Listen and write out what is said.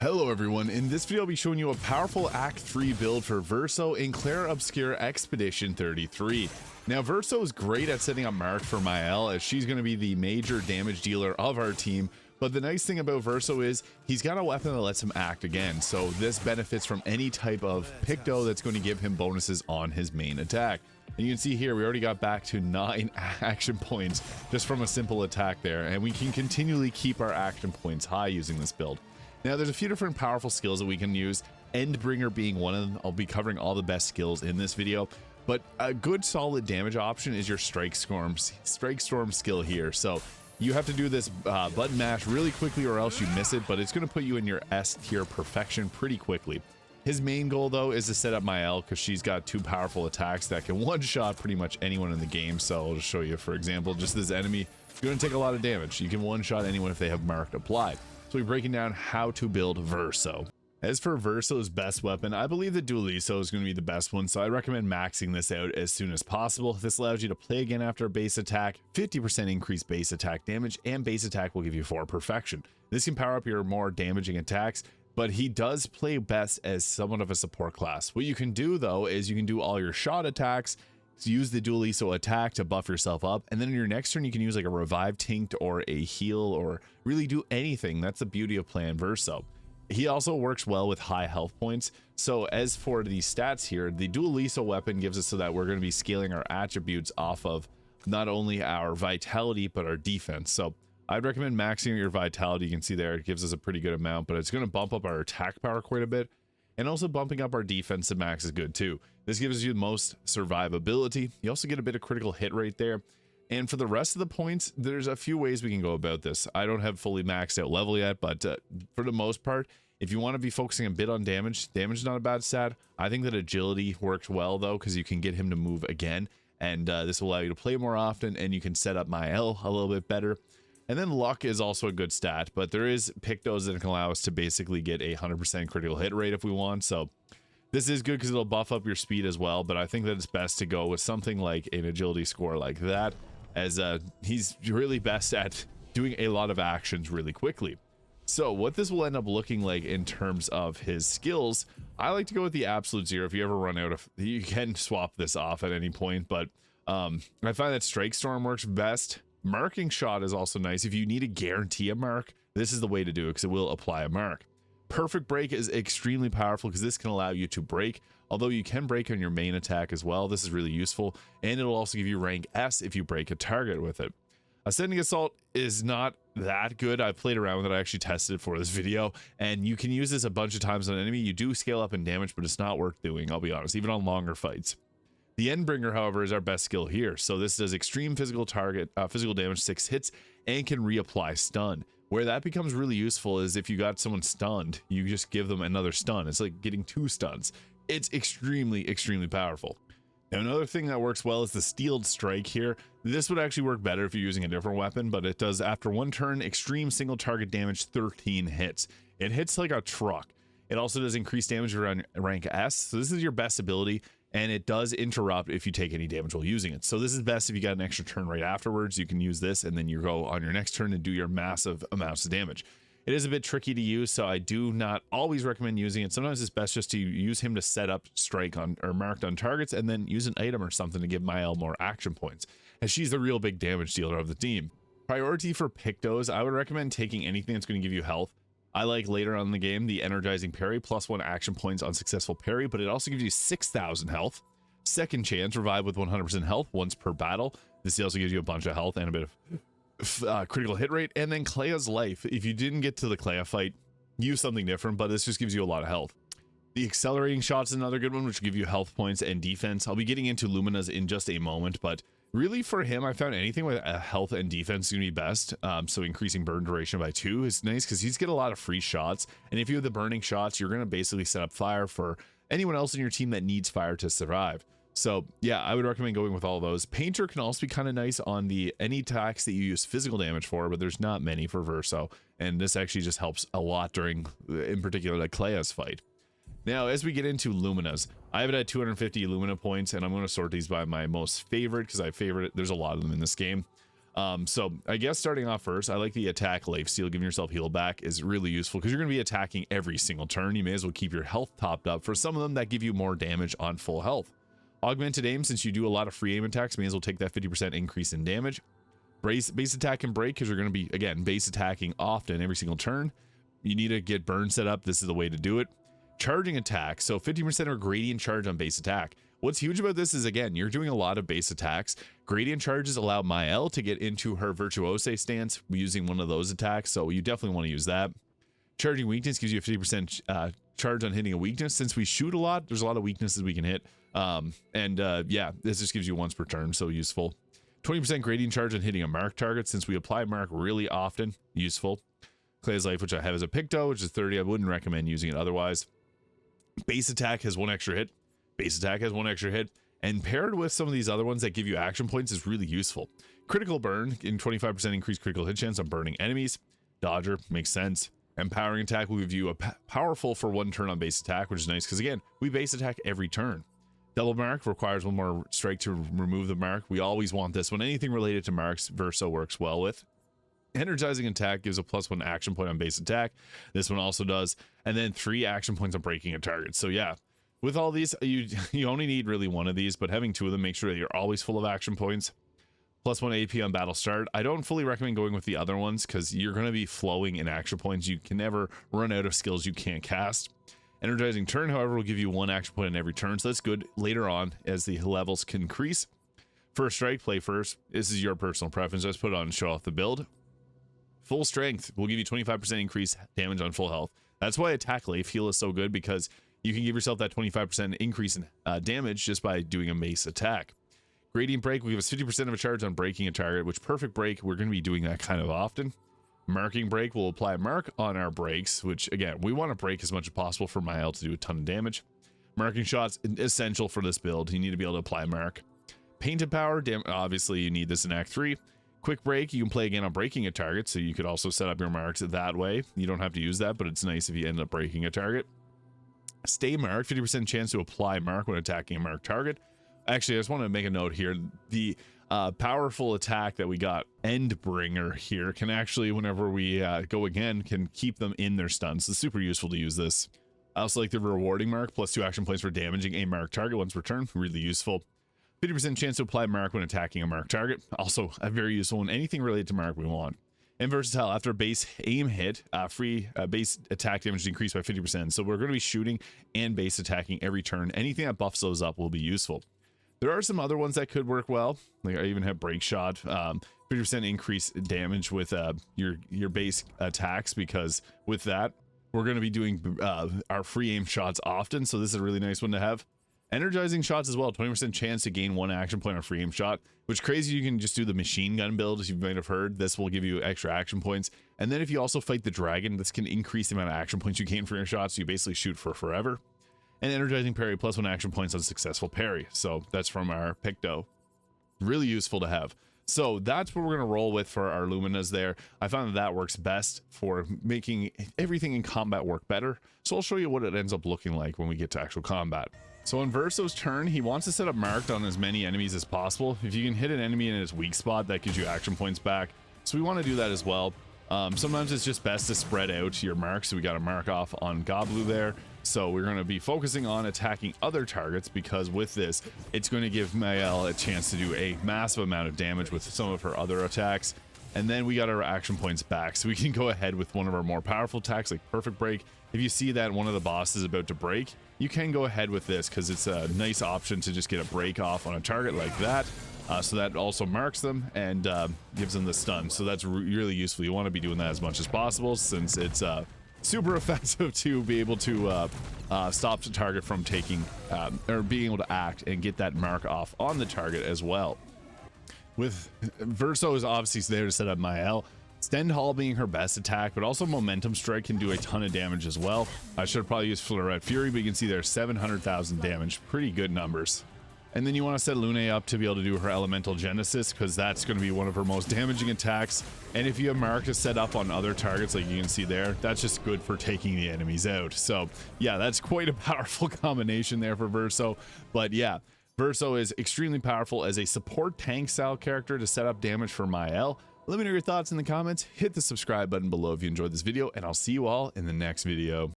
Hello everyone, in this video I'll be showing you a powerful Act 3 build for Verso in Clair Obscur Expedition 33. Now Verso is great at setting up Mark for Maelle, as she's going to be the major damage dealer of our team, but the nice thing about Verso is he's got a weapon that lets him act again, so this benefits from any type of Picto that's going to give him bonuses on his main attack. And you can see here we already got back to 9 action points just from a simple attack there, and we can continually keep our action points high using this build. Now there's a few different powerful skills that we can use, Endbringer being one of them. I'll be covering all the best skills in this video, but a good solid damage option is your Strike Storm skill here. So you have to do this button mash really quickly or else you miss it, but it's going to put you in your S tier perfection pretty quickly. His main goal though is to set up Maelle, because she's got 2 powerful attacks that can one-shot pretty much anyone in the game. So I'll just show you, for example, just this enemy is going to take a lot of damage. You can one-shot anyone if they have Mark applied. So we're breaking down how to build Verso. As for Verso's best weapon, I believe the dualiso is going to be the best one, so I recommend maxing this out as soon as possible. This allows you to play again after a base attack, 50% increased base attack damage, and base attack will give you 4 perfection. This can power up your more damaging attacks, but he does play best as somewhat of a support class. What you can do though is you can do all your shot attacks, use the dualiso attack to buff yourself up, and then in your next turn you can use like a revive tinct or a heal or really do anything. That's the beauty of playing Verso. He also works well with high health points. So as for the stats here, the dualiso weapon gives us so that we're going to be scaling our attributes off of not only our vitality but our defense. So I'd recommend maxing your vitality. You can see there it gives us a pretty good amount, but it's going to bump up our attack power quite a bit. And also bumping up our defense to max is good too. This gives you the most survivability. You also get a bit of critical hit rate there. And for the rest of the points, there's a few ways we can go about this. I don't have fully maxed out level yet, but for the most part, if you want to be focusing a bit on damage is not a bad stat. I think that agility works well though, because you can get him to move again. And this will allow you to play more often, and you can set up Maelle a little bit better. And then luck is also a good stat, but there is Pictos that can allow us to basically get a 100% critical hit rate if we want. So this is good because it'll buff up your speed as well, but I think that it's best to go with something like an agility score like that, as he's really best at doing a lot of actions really quickly. So what this will end up looking like in terms of his skills, I like to go with the absolute 0. If you ever run out of, you can swap this off at any point, but I find that Strike Storm works best. Marking shot is also nice. If you need to guarantee a mark, this is the way to do it, because it will apply a mark. Perfect break is extremely powerful because this can allow you to break, although you can break on your main attack as well. This is really useful, and it'll also give you rank S if you break a target with it. Ascending Assault is not that good. I've played around with it. I actually tested it for this video, and you can use this a bunch of times on an enemy. You do scale up in damage, but it's not worth doing, I'll be honest, even on longer fights. The Endbringer, however, is our best skill here. So this does extreme physical damage, 6 hits, and can reapply stun. Where that becomes really useful is if you got someone stunned, you just give them another stun. It's like getting 2 stuns. It's extremely, extremely powerful. Now, another thing that works well is the Steeled Strike here. This would actually work better if you're using a different weapon, but it does, after 1 turn, extreme single target damage, 13 hits. It hits like a truck. It also does increased damage around rank S. So this is your best ability, and it does interrupt if you take any damage while using it. So this is best if you got an extra turn right afterwards. You can use this, and then you go on your next turn and do your massive amounts of damage. It is a bit tricky to use, so I do not always recommend using it. Sometimes it's best just to use him to set up strike on or marked on targets, and then use an item or something to give Maelle more action points, as she's the real big damage dealer of the team. Priority for Pictos, I would recommend taking anything that's going to give you health. I like later on in the game the energizing parry, +1 action points on successful parry, but it also gives you 6,000 health. Second chance, revive with 100% health once per battle. This also gives you a bunch of health and a bit of critical hit rate. And then Claia's life. If you didn't get to the Claia fight, use something different, but this just gives you a lot of health. The accelerating shot is another good one, which will give you health points and defense. I'll be getting into Luminas in just a moment, but really for him, I found anything with health and defense is going to be best. So increasing burn duration by 2 is nice because he's get a lot of free shots. And if you have the burning shots, you're going to basically set up fire for anyone else in your team that needs fire to survive. So yeah, I would recommend going with all of those. Painter can also be kind of nice on any attacks that you use physical damage for, but there's not many for Verso. And this actually just helps a lot during, in particular, like Claia's fight. Now, as we get into Luminas, I have it at 250 Lumina points, and I'm going to sort these by my most favorite, because there's a lot of them in this game. So I guess starting off first, I like the attack life steal. Giving yourself heal back is really useful because you're going to be attacking every single turn. You may as well keep your health topped up for some of them that give you more damage on full health. Augmented aim, since you do a lot of free aim attacks, may as well take that 50% increase in damage. Base attack and break, because you're going to be, again, base attacking often every single turn. You need to get burn set up. This is the way to do it. Charging attack, so 50% or gradient charge on base attack. What's huge about this is, again, you're doing a lot of base attacks. Gradient charges allow Maelle to get into her virtuose stance using one of those attacks, so you definitely want to use that. Charging weakness gives you a 50% charge on hitting a weakness. Since we shoot a lot, there's a lot of weaknesses we can hit. Yeah, this just gives you once per turn, so useful. 20% gradient charge on hitting a mark target. Since we apply mark really often, useful. Clair's life, which I have as a Picto, which is 30. I wouldn't recommend using it otherwise. Base attack has one extra hit. Base attack has one extra hit. And paired with some of these other ones that give you action points is really useful. Critical burn, in 25% increased critical hit chance on burning enemies. Dodger, makes sense. Empowering attack will give you a powerful for one turn on base attack, which is nice because, again, we base attack every turn. Double mark requires one more strike to remove the mark. We always want this one. Anything related to marks, Verso works well with. Energizing attack gives a +1 action point on base attack. This one also does. And then 3 action points on breaking a target. So yeah, with all these, you only need really one of these, but having 2 of them, make sure that you're always full of action points. +1 AP on battle start. I don't fully recommend going with the other ones because you're going to be flowing in action points. You can never run out of skills you can't cast. Energizing turn, however, will give you 1 action point in every turn, so that's good later on as the levels can increase. First strike, play first. This is your personal preference. Just put it on and show off the build. Full strength will give you 25% increase damage on full health. That's why attack life heal is so good, because you can give yourself that 25% increase in damage just by doing a mace attack. Gradient break will give us 50% of a charge on breaking a target, which perfect break, we're going to be doing that kind of often. Marking break will apply a mark on our breaks, which, again, we want to break as much as possible for Maelle to do a ton of damage. Marking shots, essential for this build. You need to be able to apply mark. Painted power, obviously you need this in Act 3. Quick break, you can play again on breaking a target, so you could also set up your marks that way. You don't have to use that, but it's nice if you end up breaking a target. Stay marked, 50% chance to apply mark when attacking a marked target. Actually, I just want to make a note here. The powerful attack that we got, Endbringer, here can actually, whenever we go again, can keep them in their stun. So it's super useful to use this. I also like the rewarding mark, +2 action points for damaging a marked target once per turn. Really useful. 50% chance to apply mark when attacking a marked target. Also a very useful one. Anything related to mark we want. And versatile, after a base aim hit, free base attack damage is increased by 50%. So we're going to be shooting and base attacking every turn. Anything that buffs those up will be useful. There are some other ones that could work well. Like I even have break shot, 50% increase damage with your base attacks, because with that we're going to be doing our free aim shots often. So this is a really nice one to have. Energizing shots as well, 20% chance to gain 1 action point on free aim shot, which crazy. You can just do the machine gun build, as you might have heard. This will give you extra action points. And then if you also fight the dragon, this can increase the amount of action points you gain for your shots, so you basically shoot for forever. And energizing parry, +1 action points on successful parry. So that's from our Picto. Really useful to have. So that's what we're going to roll with for our Luminas there. I found that works best for making everything in combat work better. So I'll show you what it ends up looking like when we get to actual combat. So on Verso's turn, he wants to set up marked on as many enemies as possible. If you can hit an enemy in its weak spot, that gives you action points back. So we want to do that as well. Sometimes it's just best to spread out your marks. So we got a mark off on Goblu there. So we're going to be focusing on attacking other targets, because with this, it's going to give Maelle a chance to do a massive amount of damage with some of her other attacks. And then we got our action points back, so we can go ahead with one of our more powerful attacks like Perfect Break. If you see that one of the bosses is about to break, you can go ahead with this, because it's a nice option to just get a break off on a target like that. So that also marks them and gives them the stun. So that's really useful. You want to be doing that as much as possible, since it's super effective to be able to stop the target from taking or being able to act and get that mark off on the target as well. With Verso is obviously there to set up Maelle. Stendhal being her best attack, but also Momentum Strike can do a ton of damage as well. I should have probably used Floret Fury, but you can see there's 700,000 damage. Pretty good numbers. And then you want to set Lune up to be able to do her Elemental Genesis, because that's going to be one of her most damaging attacks. And if you have Mark to set up on other targets, like you can see there, that's just good for taking the enemies out. So yeah, that's quite a powerful combination there for Verso. But yeah, Verso is extremely powerful as a support tank style character to set up damage for Maelle. Let me know your thoughts in the comments. Hit the subscribe button below if you enjoyed this video, and I'll see you all in the next video.